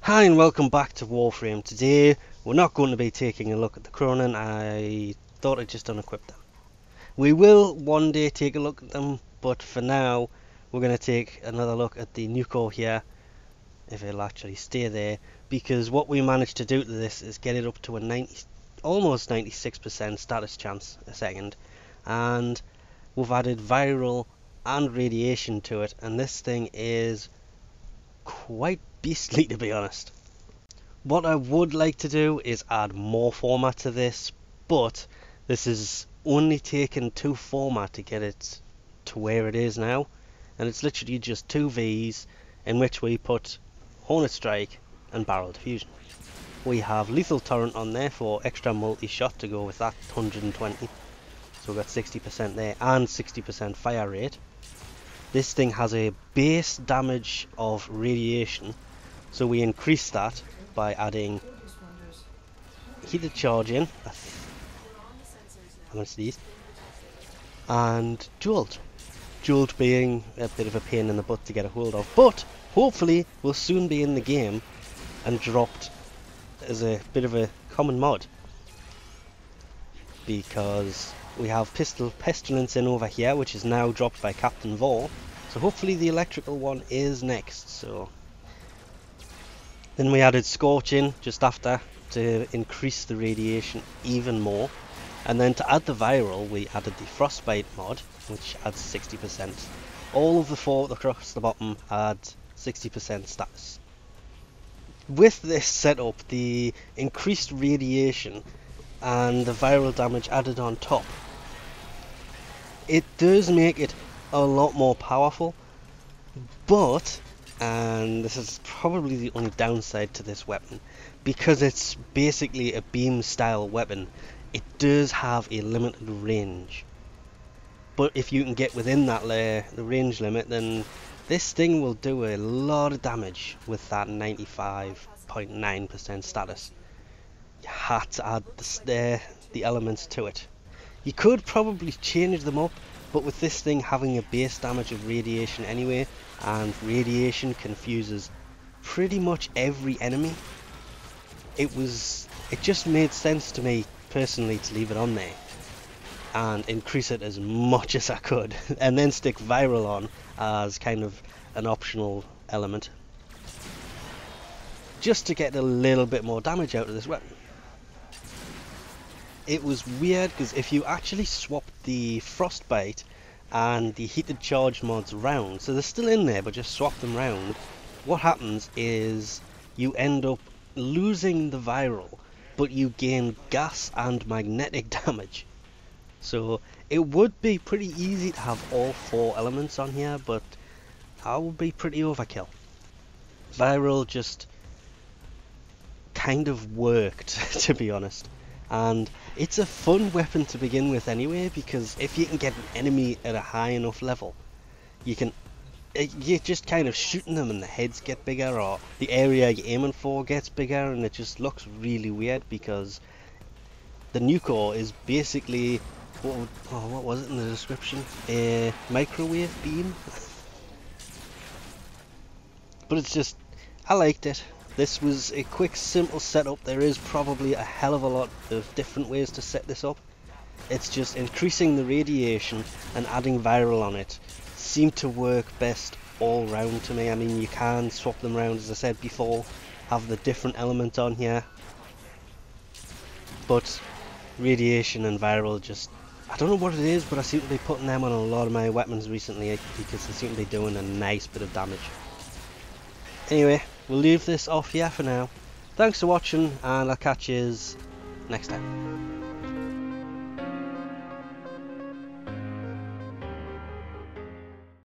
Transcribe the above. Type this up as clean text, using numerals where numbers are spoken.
Hi and welcome back to Warframe. Today we're not going to be taking a look at the Cronin. I thought I'd just unequip them. We will one day take a look at them, but for now we're going to take another look at the Nukor here, if it'll actually stay there, because what we managed to do to this is get it up to a almost 96% status chance a second, and we've added viral and radiation to it, and this thing is quite beastly, to be honest. What I would like to do is add more format to this, but this is only taken 2 format to get it to where it is now, and it's literally just 2 V's in which we put Hornet Strike and Barrel Diffusion. We have Lethal Torrent on there for extra multi-shot to go with that 120, so we've got 60% there and 60% fire rate. This thing has a base damage of radiation, so we increase that by adding heated charge in, I'm going to sneeze, and jolt. Jolt being a bit of a pain in the butt to get a hold of, but hopefully will soon be in the game and dropped as a bit of a common mod, because we have Pistol Pestilence in over here, which is now dropped by Captain Vor, so hopefully the electrical one is next. So then we added Scorch in just after to increase the radiation even more, and then to add the viral we added the Frostbite mod, which adds 60%. All of the 4 across the bottom add 60% status. With this setup, the increased radiation and the viral damage added on top, it does make it a lot more powerful, but, and this is probably the only downside to this weapon, because it's basically a beam style weapon, it does have a limited range. But if you can get within that the range limit, then this thing will do a lot of damage with that 95.9% status. You had to add the elements to it. You could probably change them up, but with this thing having a base damage of radiation anyway, and radiation confuses pretty much every enemy, it just made sense to me personally to leave it on there and increase it as much as I could, and then stick viral on as kind of an optional element, just to get a little bit more damage out of this weapon. It was weird because if you actually swap the Frostbite and the heated charge mods round, so they're still in there but just swap them round, what happens is you end up losing the viral, but you gain gas and magnetic damage. So it would be pretty easy to have all 4 elements on here, but that would be pretty overkill. Viral just kind of worked, to be honest. And it's a fun weapon to begin with anyway, because if you can get an enemy at a high enough level, you're just kind of shooting them and the heads get bigger, or the area you're aiming for gets bigger, and it just looks really weird because the Nukor is basically, what was it in the description? A microwave beam? But it's just, I liked it. This was a quick, simple setup. There is probably a hell of a lot of different ways to set this up. It's just increasing the radiation and adding viral on it seemed to work best all round to me. I mean, you can swap them around, as I said before, have the different element on here, but radiation and viral just, I don't know what it is, but I seem to be putting them on a lot of my weapons recently because they seem to be doing a nice bit of damage. Anyway, we'll leave this off here for now. Thanks for watching, and I'll catch you next time.